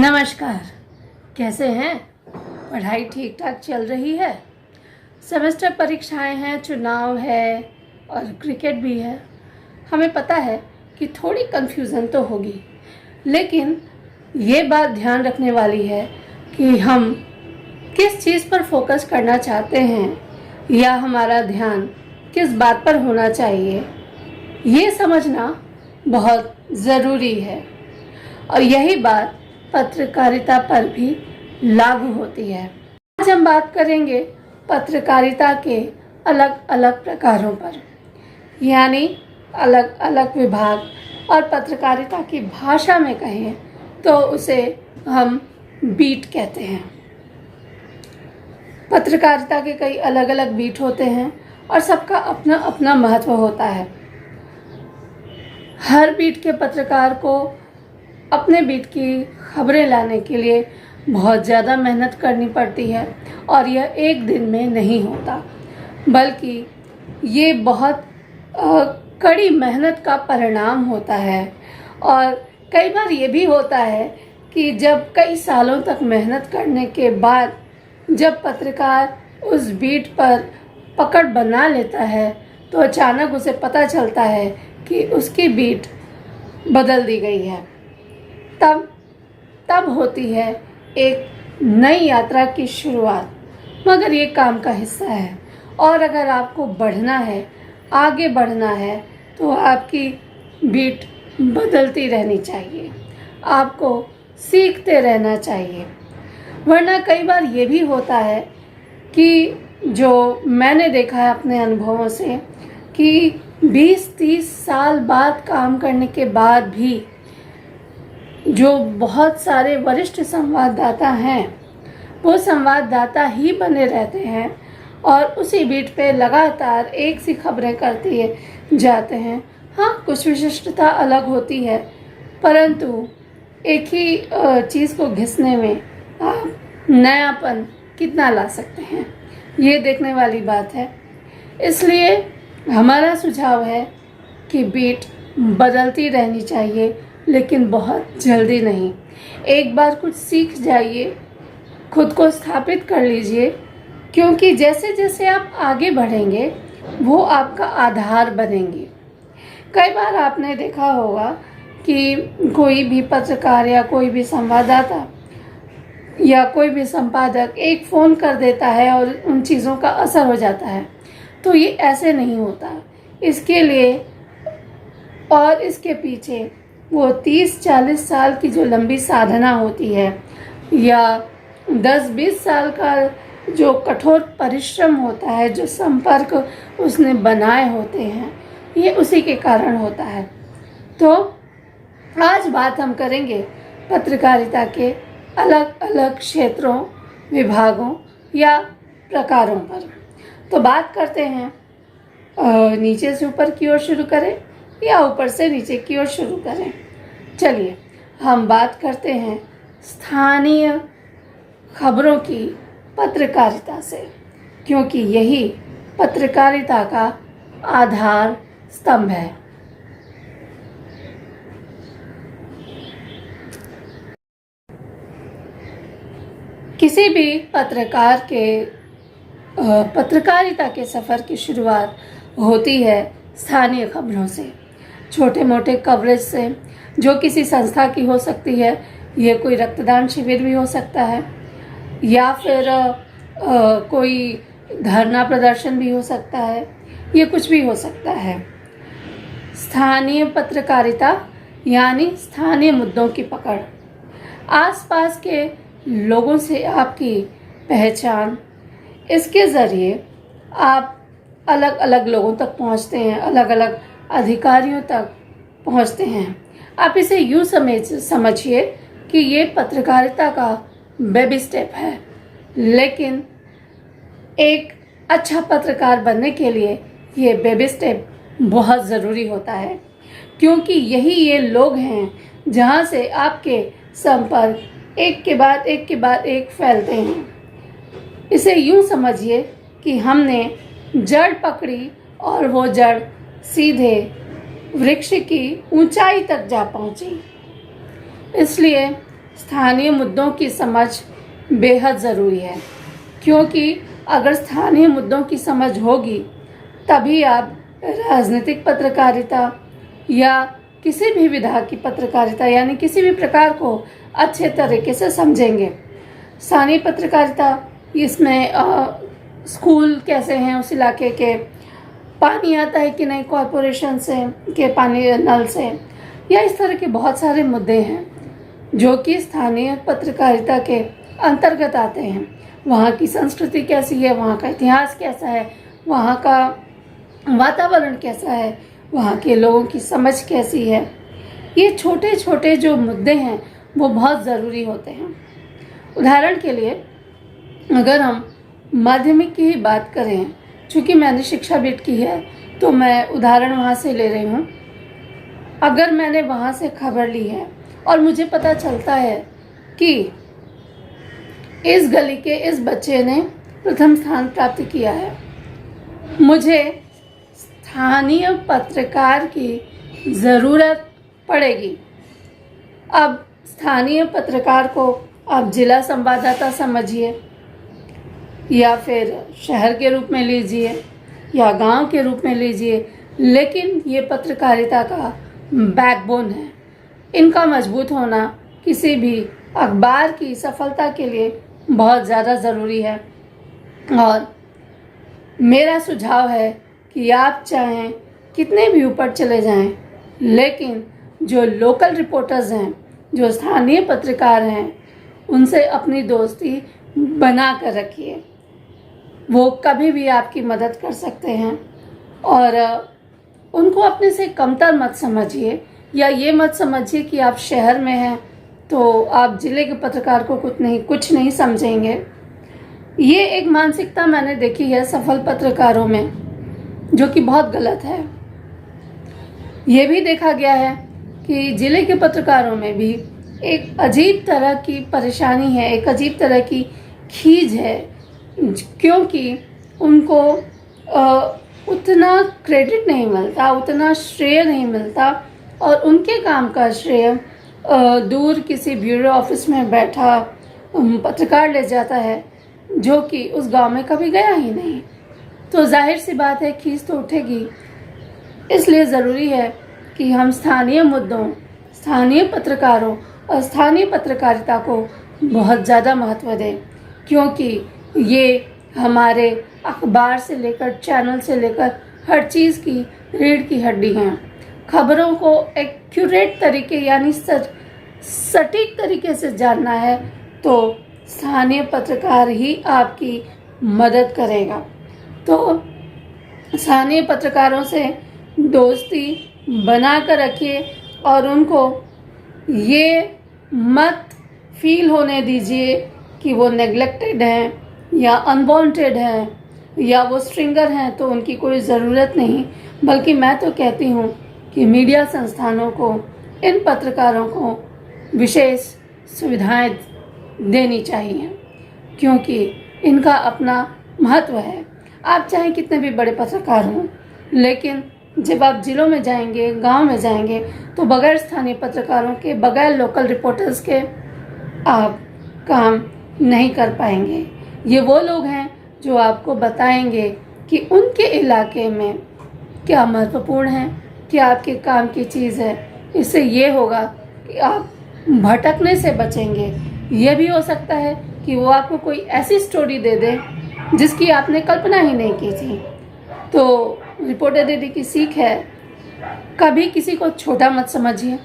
नमस्कार। कैसे हैं? पढ़ाई ठीक ठाक चल रही है? सेमेस्टर परीक्षाएं हैं, चुनाव है और क्रिकेट भी है। हमें पता है कि थोड़ी कन्फ्यूज़न तो होगी, लेकिन ये बात ध्यान रखने वाली है कि हम किस चीज़ पर फोकस करना चाहते हैं या हमारा ध्यान किस बात पर होना चाहिए, ये समझना बहुत ज़रूरी है। और यही बात पत्रकारिता पर भी लागू होती है। आज हम बात करेंगे पत्रकारिता के अलग अलग प्रकारों पर, यानी अलग अलग विभाग। और पत्रकारिता की भाषा में कहें तो उसे हम बीट कहते हैं। पत्रकारिता के कई अलग अलग बीट होते हैं और सबका अपना अपना महत्व होता है। हर बीट के पत्रकार को अपने बीट की खबरें लाने के लिए बहुत ज़्यादा मेहनत करनी पड़ती है और यह एक दिन में नहीं होता, बल्कि ये बहुत कड़ी मेहनत का परिणाम होता है। और कई बार ये भी होता है कि जब कई सालों तक मेहनत करने के बाद जब पत्रकार उस बीट पर पकड़ बना लेता है तो अचानक उसे पता चलता है कि उसकी बीट बदल दी गई है। तब होती है एक नई यात्रा की शुरुआत, मगर ये काम का हिस्सा है। और अगर आपको बढ़ना है, आगे बढ़ना है, तो आपकी बीट बदलती रहनी चाहिए, आपको सीखते रहना चाहिए। वरना कई बार ये भी होता है कि जो मैंने देखा है अपने अनुभवों से कि 20-30 साल बाद काम करने के बाद भी जो बहुत सारे वरिष्ठ संवाददाता हैं वो संवाददाता ही बने रहते हैं और उसी बीट पे लगातार एक सी खबरें करते जाते हैं। हाँ, कुछ विशिष्टता अलग होती है, परंतु एक ही चीज़ को घिसने में आप नयापन कितना ला सकते हैं, ये देखने वाली बात है। इसलिए हमारा सुझाव है कि बीट बदलती रहनी चाहिए, लेकिन बहुत जल्दी नहीं। एक बार कुछ सीख जाइए, खुद को स्थापित कर लीजिए, क्योंकि जैसे जैसे आप आगे बढ़ेंगे वो आपका आधार बनेंगे। कई बार आपने देखा होगा कि कोई भी पत्रकार या कोई भी संवाददाता या कोई भी संपादक एक फ़ोन कर देता है और उन चीज़ों का असर हो जाता है। तो ये ऐसे नहीं होता। इसके लिए और इसके पीछे वो 30-40 साल की जो लंबी साधना होती है या 10-20 साल का जो कठोर परिश्रम होता है, जो संपर्क उसने बनाए होते हैं, ये उसी के कारण होता है। तो आज बात हम करेंगे पत्रकारिता के अलग अलग क्षेत्रों, विभागों या प्रकारों पर। तो बात करते हैं, नीचे से ऊपर की ओर शुरू करें या ऊपर से नीचे की ओर शुरू करें। चलिए हम बात करते हैं स्थानीय खबरों की पत्रकारिता से, क्योंकि यही पत्रकारिता का आधार स्तंभ है। किसी भी पत्रकार के पत्रकारिता के सफ़र की शुरुआत होती है स्थानीय खबरों से, छोटे मोटे कवरेज से, जो किसी संस्था की हो सकती है। ये कोई रक्तदान शिविर भी हो सकता है या फिर कोई धरना प्रदर्शन भी हो सकता है, ये कुछ भी हो सकता है। स्थानीय पत्रकारिता यानी स्थानीय मुद्दों की पकड़, आसपास के लोगों से आपकी पहचान, इसके ज़रिए आप अलग अलग लोगों तक पहुंचते हैं, अलग अलग अधिकारियों तक पहुंचते हैं। आप इसे यूँ समझिए कि ये पत्रकारिता का बेबी स्टेप है, लेकिन एक अच्छा पत्रकार बनने के लिए ये बेबी स्टेप बहुत ज़रूरी होता है, क्योंकि यही ये लोग हैं जहाँ से आपके संपर्क एक के बाद एक फैलते हैं। इसे यूँ समझिए कि हमने जड़ पकड़ी और वो जड़ सीधे वृक्ष की ऊंचाई तक जा पहुंची। इसलिए स्थानीय मुद्दों की समझ बेहद ज़रूरी है, क्योंकि अगर स्थानीय मुद्दों की समझ होगी तभी आप राजनीतिक पत्रकारिता या किसी भी विधा की पत्रकारिता यानी किसी भी प्रकार को अच्छे तरीके से समझेंगे। स्थानीय पत्रकारिता इसमें स्कूल कैसे हैं उस इलाके के, पानी आता है कि नहीं कॉरपोरेशन से के पानी नल से, या इस तरह के बहुत सारे मुद्दे हैं जो कि स्थानीय पत्रकारिता के अंतर्गत आते हैं। वहाँ की संस्कृति कैसी है, वहाँ का इतिहास कैसा है, वहाँ का वातावरण कैसा है, वहाँ के लोगों की समझ कैसी है, ये छोटे छोटे जो मुद्दे हैं वो बहुत ज़रूरी होते हैं। उदाहरण के लिए अगर हम माध्यमिक की ही बात करें, चूँकि मैंने शिक्षा बीट की है तो मैं उदाहरण वहाँ से ले रही हूँ। अगर मैंने वहाँ से खबर ली है और मुझे पता चलता है कि इस गली के इस बच्चे ने प्रथम स्थान प्राप्त किया है, मुझे स्थानीय पत्रकार की ज़रूरत पड़ेगी। अब स्थानीय पत्रकार को आप जिला संवाददाता समझिए या फिर शहर के रूप में लीजिए या गांव के रूप में लीजिए, लेकिन ये पत्रकारिता का बैकबोन है। इनका मजबूत होना किसी भी अखबार की सफलता के लिए बहुत ज़्यादा ज़रूरी है। और मेरा सुझाव है कि आप चाहें कितने भी ऊपर चले जाएं, लेकिन जो लोकल रिपोर्टर्स हैं, जो स्थानीय पत्रकार हैं, उनसे अपनी दोस्ती बना कर रखिए। वो कभी भी आपकी मदद कर सकते हैं और उनको अपने से कमतर मत समझिए, या ये मत समझिए कि आप शहर में हैं तो आप ज़िले के पत्रकार को कुछ नहीं समझेंगे। ये एक मानसिकता मैंने देखी है सफल पत्रकारों में, जो कि बहुत गलत है। ये भी देखा गया है कि ज़िले के पत्रकारों में भी एक अजीब तरह की परेशानी है, एक अजीब तरह की खींच है, क्योंकि उनको उतना क्रेडिट नहीं मिलता, उतना श्रेय नहीं मिलता, और उनके काम का श्रेय दूर किसी ब्यूरो ऑफिस में बैठा पत्रकार ले जाता है, जो कि उस गांव में कभी गया ही नहीं। तो जाहिर सी बात है खींच तो उठेगी। इसलिए ज़रूरी है कि हम स्थानीय मुद्दों, स्थानीय पत्रकारों और स्थानीय पत्रकारिता को बहुत ज़्यादा महत्व दें, क्योंकि ये हमारे अखबार से लेकर चैनल से लेकर हर चीज़ की रीढ़ की हड्डी हैं। खबरों को एक्यूरेट तरीके यानी सटीक तरीके से जानना है तो स्थानीय पत्रकार ही आपकी मदद करेगा। तो स्थानीय पत्रकारों से दोस्ती बना कर रखिए और उनको ये मत फील होने दीजिए कि वो नेग्लेक्टेड हैं या अनवांटेड हैं या वो स्ट्रिंगर हैं तो उनकी कोई ज़रूरत नहीं। बल्कि मैं तो कहती हूँ कि मीडिया संस्थानों को, इन पत्रकारों को विशेष सुविधाएं देनी चाहिए, क्योंकि इनका अपना महत्व है। आप चाहे कितने भी बड़े पत्रकार हों, लेकिन जब आप ज़िलों में जाएंगे, गांव में जाएंगे, तो बगैर स्थानीय पत्रकारों के, बगैर लोकल रिपोर्टर्स के आप काम नहीं कर पाएंगे। ये वो लोग हैं जो आपको बताएंगे कि उनके इलाके में क्या महत्वपूर्ण है, क्या आपके काम की चीज़ है। इससे ये होगा कि आप भटकने से बचेंगे। ये भी हो सकता है कि वो आपको कोई ऐसी स्टोरी दे दे जिसकी आपने कल्पना ही नहीं की थी। तो रिपोर्टर दीदी की सीख है, कभी किसी को छोटा मत समझिए,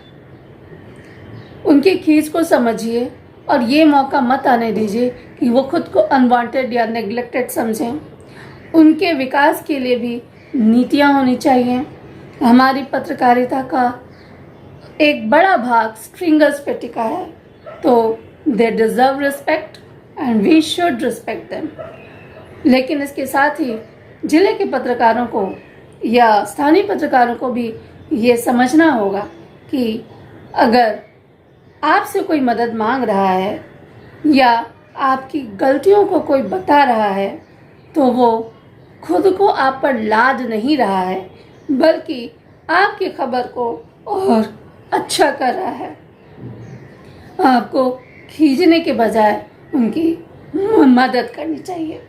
उनकी खींच को समझिए और ये मौका मत आने दीजिए कि वो खुद को अनवांटेड या नेग्लेक्टेड समझें। उनके विकास के लिए भी नीतियाँ होनी चाहिए। हमारी पत्रकारिता का एक बड़ा भाग स्ट्रिंगर्स पे टिका है, तो they deserve respect and we should respect them. लेकिन इसके साथ ही ज़िले के पत्रकारों को या स्थानीय पत्रकारों को भी ये समझना होगा कि अगर आपसे कोई मदद मांग रहा है या आपकी गलतियों को कोई बता रहा है, तो वो खुद को आप पर लाद नहीं रहा है, बल्कि आपकी खबर को और अच्छा कर रहा है। आपको खींचने के बजाय उनकी मदद करनी चाहिए।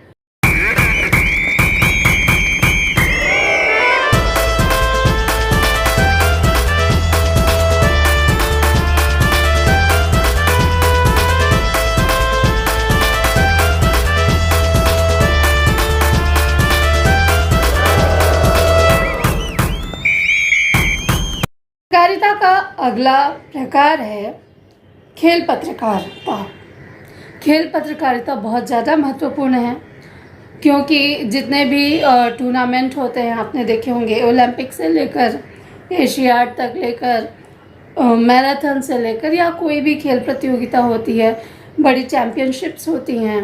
पत्रकारिता का अगला प्रकार है खेल पत्रकारिता। खेल पत्रकारिता बहुत ज़्यादा महत्वपूर्ण है, क्योंकि जितने भी टूर्नामेंट होते हैं आपने देखे होंगे, ओलंपिक से लेकर एशियाड तक लेकर मैराथन से लेकर या कोई भी खेल प्रतियोगिता होती है, बड़ी चैम्पियनशिप्स होती हैं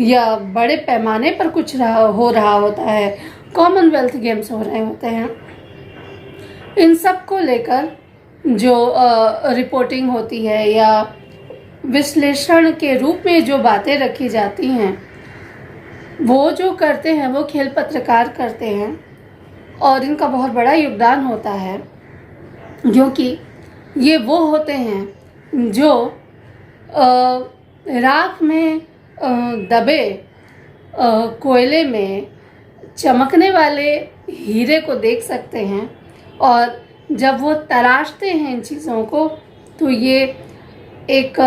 या बड़े पैमाने पर कुछ हो रहा होता है, कॉमनवेल्थ गेम्स हो रहे होते हैं, इन सब को लेकर जो रिपोर्टिंग होती है या विश्लेषण के रूप में जो बातें रखी जाती हैं, वो जो करते हैं वो खेल पत्रकार करते हैं। और इनका बहुत बड़ा योगदान होता है, क्योंकि ये वो होते हैं जो राख में दबे कोयले में चमकने वाले हीरे को देख सकते हैं, और जब वो तराशते हैं इन चीज़ों को तो ये एक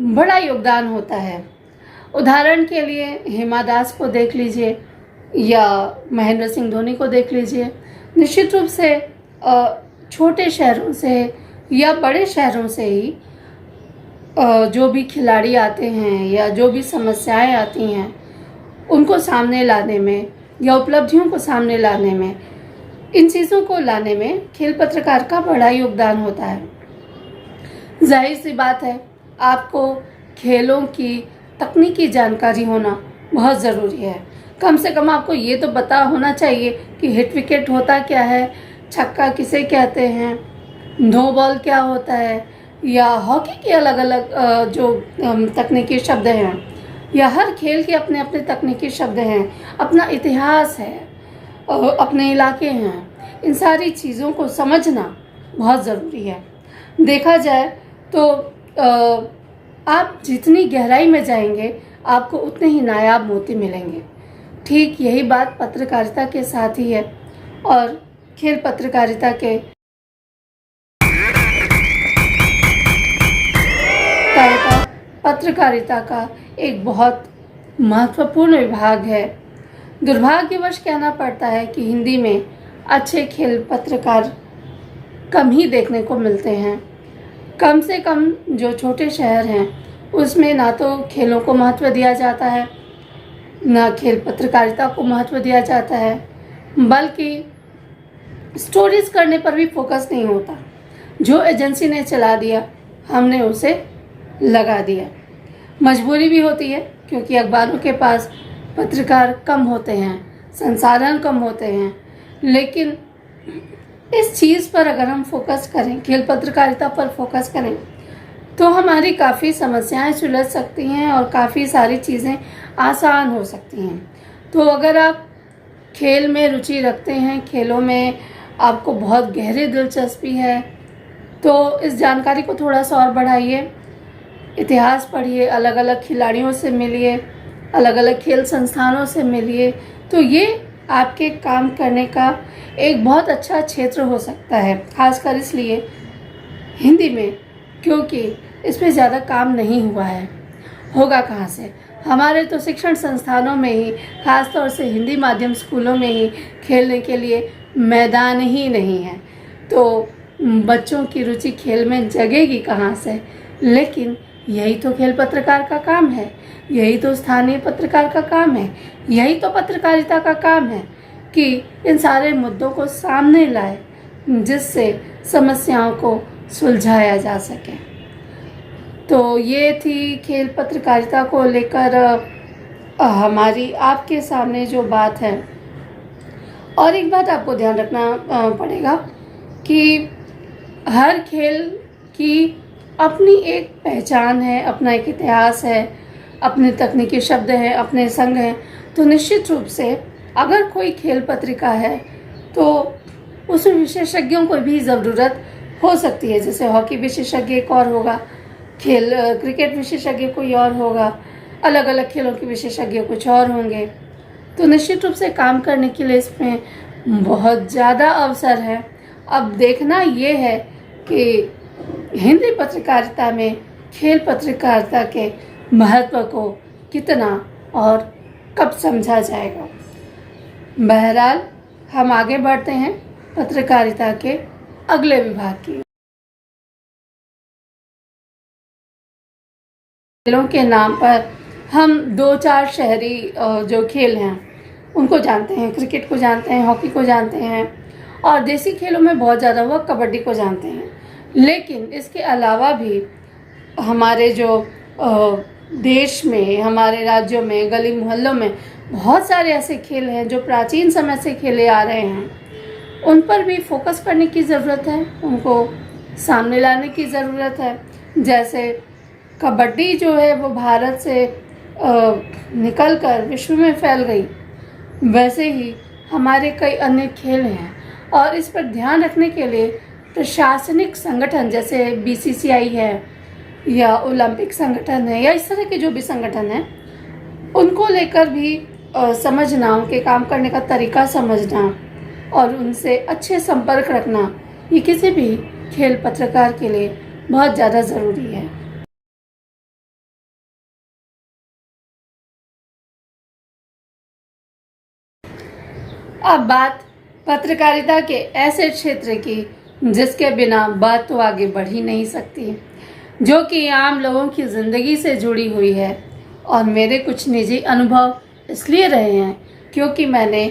बड़ा योगदान होता है। उदाहरण के लिए हिमा दास को देख लीजिए या महेंद्र सिंह धोनी को देख लीजिए। निश्चित रूप से छोटे शहरों से या बड़े शहरों से ही जो भी खिलाड़ी आते हैं या जो भी समस्याएं आती हैं उनको सामने लाने में या उपलब्धियों को सामने लाने में, इन चीज़ों को लाने में खेल पत्रकार का बड़ा योगदान होता है। जाहिर सी बात है, आपको खेलों की तकनीकी जानकारी होना बहुत ज़रूरी है। कम से कम आपको ये तो पता होना चाहिए कि हिट विकेट होता क्या है, छक्का किसे कहते हैं, नो बॉल क्या होता है, या हॉकी के अलग अलग जो तकनीकी शब्द हैं, या हर खेल के अपने अपने तकनीकी शब्द हैं, अपना इतिहास है, अपने इलाके हैं। इन सारी चीज़ों को समझना बहुत ज़रूरी है। देखा जाए तो आप जितनी गहराई में जाएंगे आपको उतने ही नायाब मोती मिलेंगे। ठीक यही बात पत्रकारिता के साथ ही है, और खेल पत्रकारिता का एक बहुत महत्वपूर्ण विभाग है। दुर्भाग्यवश कहना पड़ता है कि हिंदी में अच्छे खेल पत्रकार कम ही देखने को मिलते हैं। कम से कम जो छोटे शहर हैं उसमें ना तो खेलों को महत्व दिया जाता है, ना खेल पत्रकारिता को महत्व दिया जाता है, बल्कि स्टोरीज करने पर भी फोकस नहीं होता। जो एजेंसी ने चला दिया हमने उसे लगा दिया। मजबूरी भी होती है, क्योंकि अखबारों के पास पत्रकार कम होते हैं, संसाधन कम होते हैं। लेकिन इस चीज़ पर अगर हम फोकस करें, खेल पत्रकारिता पर फोकस करें, तो हमारी काफ़ी समस्याएं सुलझ सकती हैं और काफ़ी सारी चीज़ें आसान हो सकती हैं। तो अगर आप खेल में रुचि रखते हैं, खेलों में आपको बहुत गहरी दिलचस्पी है, तो इस जानकारी को थोड़ा सा और बढ़ाइए। इतिहास पढ़िए, अलग अलग खिलाड़ियों से मिलिए, अलग अलग खेल संस्थानों से मिलिए। तो ये आपके काम करने का एक बहुत अच्छा क्षेत्र हो सकता है, खासकर इसलिए हिंदी में, क्योंकि इसमें ज़्यादा काम नहीं हुआ है। होगा कहाँ से? हमारे तो शिक्षण संस्थानों में ही, खास तौर से हिंदी माध्यम स्कूलों में ही खेलने के लिए मैदान ही नहीं है, तो बच्चों की रुचि खेल में जगेगी कहाँ से? लेकिन यही तो खेल पत्रकार का काम है, यही तो स्थानीय पत्रकार का काम है, यही तो पत्रकारिता का काम है कि इन सारे मुद्दों को सामने लाए, जिससे समस्याओं को सुलझाया जा सके। तो ये थी खेल पत्रकारिता को लेकर हमारी आपके सामने जो बात है। और एक बात आपको ध्यान रखना पड़ेगा कि हर खेल की अपनी एक पहचान है, अपना एक इतिहास है, अपने तकनीकी शब्द हैं, अपने संघ हैं। तो निश्चित रूप से अगर कोई खेल पत्रिका है तो उसमें विशेषज्ञों को भी ज़रूरत हो सकती है। जैसे हॉकी विशेषज्ञ एक और होगा, क्रिकेट विशेषज्ञ कोई और होगा, अलग अलग खेलों के विशेषज्ञ कुछ और होंगे। तो निश्चित रूप से काम करने के लिए इसमें बहुत ज़्यादा अवसर है। अब देखना ये है कि हिंदी पत्रकारिता में खेल पत्रकारिता के महत्व को कितना और कब समझा जाएगा। बहरहाल हम आगे बढ़ते हैं पत्रकारिता के अगले विभाग की। खेलों के नाम पर हम 2-4 शहरी जो खेल हैं उनको जानते हैं। क्रिकेट को जानते हैं, हॉकी को जानते हैं, और देसी खेलों में बहुत ज़्यादा हुआ कबड्डी को जानते हैं। लेकिन इसके अलावा भी हमारे जो देश में, हमारे राज्यों में, गली मोहल्लों में बहुत सारे ऐसे खेल हैं जो प्राचीन समय से खेले आ रहे हैं। उन पर भी फोकस करने की ज़रूरत है, उनको सामने लाने की ज़रूरत है। जैसे कबड्डी जो है वो भारत से निकलकर विश्व में फैल गई, वैसे ही हमारे कई अन्य खेल हैं, और इस पर ध्यान रखने के लिए प्रशासनिक संगठन जैसे BCCI है या ओलंपिक संगठन है या इस तरह के जो भी संगठन हैं, उनको लेकर भी समझना, उनके काम करने का तरीका समझना और उनसे अच्छे संपर्क रखना, ये किसी भी खेल पत्रकार के लिए बहुत ज़्यादा ज़रूरी है। अब बात पत्रकारिता के ऐसे क्षेत्र की जिसके बिना बात तो आगे बढ़ ही नहीं सकती, जो कि आम लोगों की ज़िंदगी से जुड़ी हुई है। और मेरे कुछ निजी अनुभव इसलिए रहे हैं क्योंकि मैंने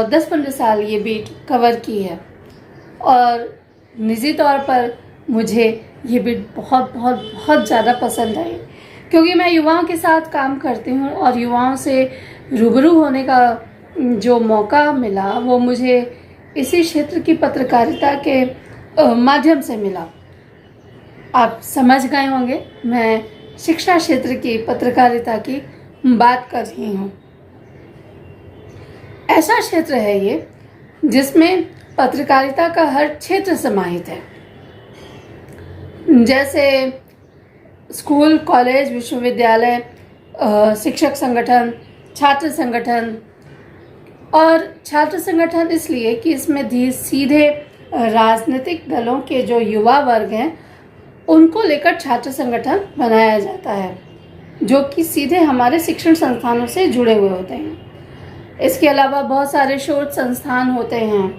10-15 साल ये बीट कवर की है, और निजी तौर पर मुझे ये बीट बहुत बहुत बहुत ज़्यादा पसंद आई, क्योंकि मैं युवाओं के साथ काम करती हूँ और युवाओं से रूबरू होने का जो मौका मिला वो मुझे इसी क्षेत्र की पत्रकारिता के माध्यम से मिला। आप समझ गए होंगे मैं शिक्षा क्षेत्र की पत्रकारिता की बात कर रही हूँ। ऐसा क्षेत्र है ये जिसमें पत्रकारिता का हर क्षेत्र समाहित है, जैसे स्कूल, कॉलेज, विश्वविद्यालय, शिक्षक संगठन, छात्र संगठन। और छात्र संगठन इसलिए कि इसमें सीधे राजनीतिक दलों के जो युवा वर्ग हैं उनको लेकर छात्र संगठन बनाया जाता है, जो कि सीधे हमारे शिक्षण संस्थानों से जुड़े हुए होते हैं। इसके अलावा बहुत सारे शोध संस्थान होते हैं,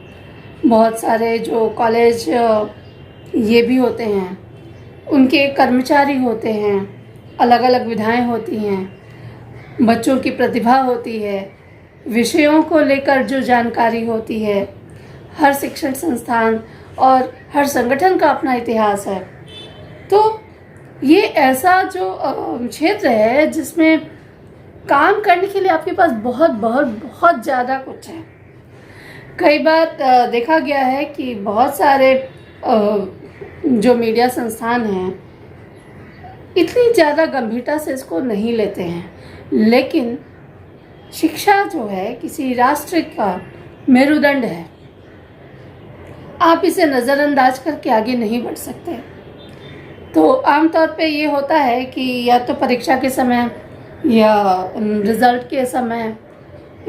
बहुत सारे जो कॉलेज ये भी होते हैं, उनके कर्मचारी होते हैं, अलग अलग विधाएं होती हैं, बच्चों की प्रतिभा होती है, विषयों को लेकर जो जानकारी होती है। हर शिक्षण संस्थान और हर संगठन का अपना इतिहास है। तो ये ऐसा जो क्षेत्र है जिसमें काम करने के लिए आपके पास बहुत बहुत बहुत ज़्यादा कुछ है। कई बार देखा गया है कि बहुत सारे जो मीडिया संस्थान हैं इतनी ज़्यादा गंभीरता से इसको नहीं लेते हैं, लेकिन शिक्षा जो है किसी राष्ट्र का मेरुदंड है। आप इसे नज़रअंदाज करके आगे नहीं बढ़ सकते। तो आमतौर पे ये होता है कि या तो परीक्षा के समय या रिज़ल्ट के समय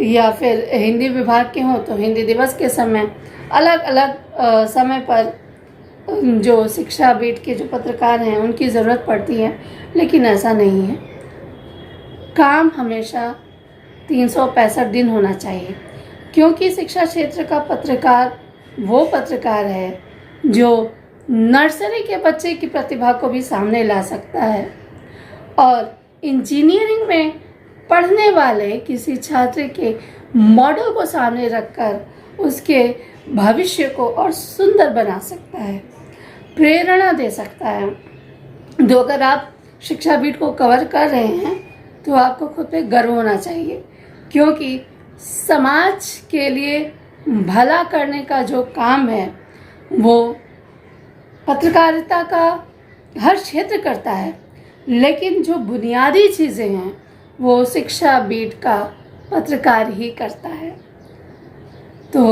या फिर हिंदी विभाग के हों तो हिंदी दिवस के समय, अलग अलग समय पर जो शिक्षा बीट के जो पत्रकार हैं उनकी ज़रूरत पड़ती है। लेकिन ऐसा नहीं है, काम हमेशा 365 दिन होना चाहिए, क्योंकि शिक्षा क्षेत्र का पत्रकार वो पत्रकार है जो नर्सरी के बच्चे की प्रतिभा को भी सामने ला सकता है और इंजीनियरिंग में पढ़ने वाले किसी छात्र के मॉडल को सामने रखकर उसके भविष्य को और सुंदर बना सकता है, प्रेरणा दे सकता है। तो अगर आप शिक्षा बीट को कवर कर रहे हैं तो आपको खुद पे गर्व होना चाहिए, क्योंकि समाज के लिए भला करने का जो काम है वो पत्रकारिता का हर क्षेत्र करता है, लेकिन जो बुनियादी चीज़ें हैं वो शिक्षा बीट का पत्रकार ही करता है। तो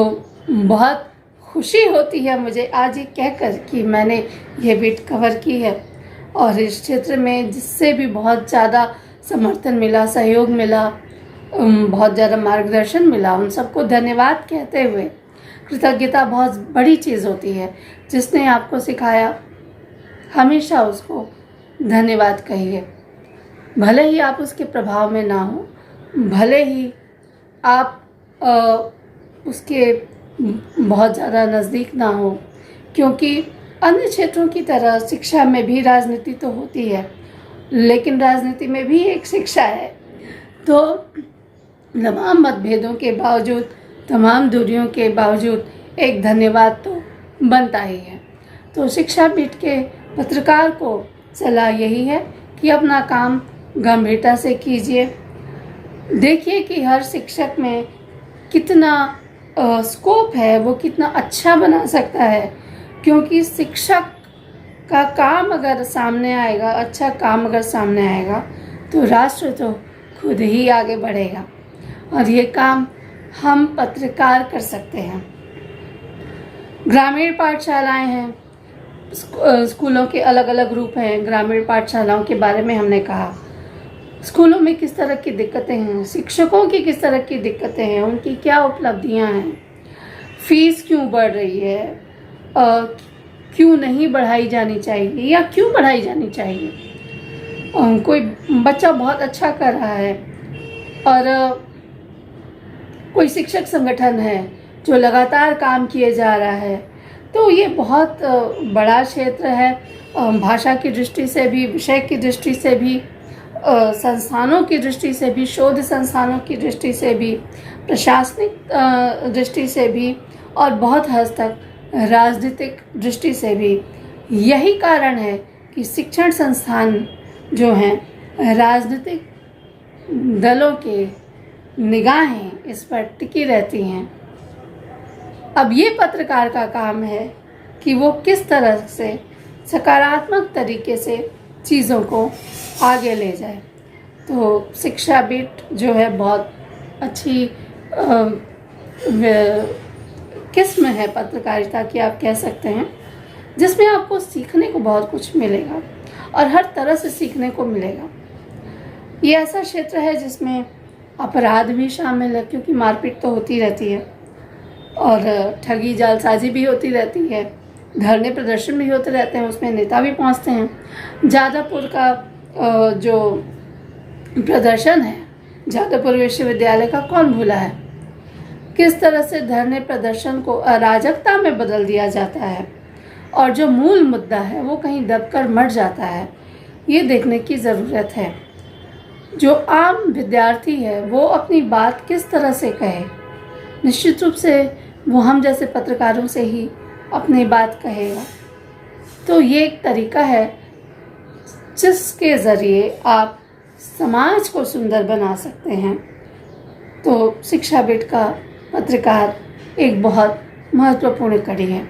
बहुत खुशी होती है मुझे आज ये कहकर कि मैंने ये बीट कवर की है, और इस क्षेत्र में जिससे भी बहुत ज़्यादा समर्थन मिला, सहयोग मिला, बहुत ज़्यादा मार्गदर्शन मिला, उन सबको धन्यवाद कहते हुए, कृतज्ञता बहुत बड़ी चीज़ होती है। जिसने आपको सिखाया हमेशा उसको धन्यवाद कहिए। भले ही आप उसके प्रभाव में ना हो, भले ही आप उसके बहुत ज़्यादा नज़दीक ना हो, क्योंकि अन्य क्षेत्रों की तरह शिक्षा में भी राजनीति तो होती है, लेकिन राजनीति में भी एक शिक्षा है। तो तमाम मतभेदों के बावजूद, तमाम दूरियों के बावजूद एक धन्यवाद तो बनता ही है। तो शिक्षा पीठ के पत्रकार को सलाह यही है कि अपना काम गंभीरता से कीजिए। देखिए कि हर शिक्षक में कितना स्कोप है, वो कितना अच्छा बना सकता है, क्योंकि शिक्षक का काम अगर सामने आएगा, अच्छा काम अगर सामने आएगा, तो राष्ट्र तो खुद ही आगे बढ़ेगा। और ये काम हम पत्रकार कर सकते हैं। ग्रामीण पाठशालाएं हैं, स्कूलों के अलग अलग रूप हैं। ग्रामीण पाठशालाओं के बारे में हमने कहा, स्कूलों में किस तरह की दिक्कतें हैं, शिक्षकों की किस तरह की दिक्कतें हैं, उनकी क्या उपलब्धियां हैं, फीस क्यों बढ़ रही है, क्यों नहीं बढ़ाई जानी चाहिए या क्यों बढ़ाई जानी चाहिए। कोई बच्चा बहुत अच्छा कर रहा है और कोई शिक्षक संगठन है जो लगातार काम किए जा रहा है, तो ये बहुत बड़ा क्षेत्र है। भाषा की दृष्टि से भी, विषय की दृष्टि से भी, संस्थानों की दृष्टि से भी, शोध संस्थानों की दृष्टि से भी, प्रशासनिक दृष्टि से भी, और बहुत हद तक राजनीतिक दृष्टि से भी। यही कारण है कि शिक्षण संस्थान जो हैं, राजनीतिक दलों के निगाहें इस पर टिकी रहती हैं। अब ये पत्रकार का काम है कि वो किस तरह से सकारात्मक तरीके से चीज़ों को आगे ले जाए। तो शिक्षा बीट जो है बहुत अच्छी किस्म है पत्रकारिता की, आप कह सकते हैं, जिसमें आपको सीखने को बहुत कुछ मिलेगा और हर तरह से सीखने को मिलेगा। ये ऐसा क्षेत्र है जिसमें अपराध भी शामिल है, क्योंकि मारपीट तो होती रहती है और ठगी जालसाजी भी होती रहती है, धरने प्रदर्शन भी होते रहते हैं, उसमें नेता भी पहुंचते हैं। जादवपुर का जो प्रदर्शन है, जादवपुर विश्वविद्यालय का, कौन भूला है, किस तरह से धरने प्रदर्शन को अराजकता में बदल दिया जाता है और जो मूल मुद्दा है वो कहीं दबकर मर जाता है। ये देखने की ज़रूरत है। जो आम विद्यार्थी है वो अपनी बात किस तरह से कहे, निश्चित रूप से वो हम जैसे पत्रकारों से ही अपनी बात कहेगा। तो ये एक तरीका है जिसके ज़रिए आप समाज को सुंदर बना सकते हैं। तो शिक्षा बीट का पत्रकार एक बहुत महत्वपूर्ण कड़ी है।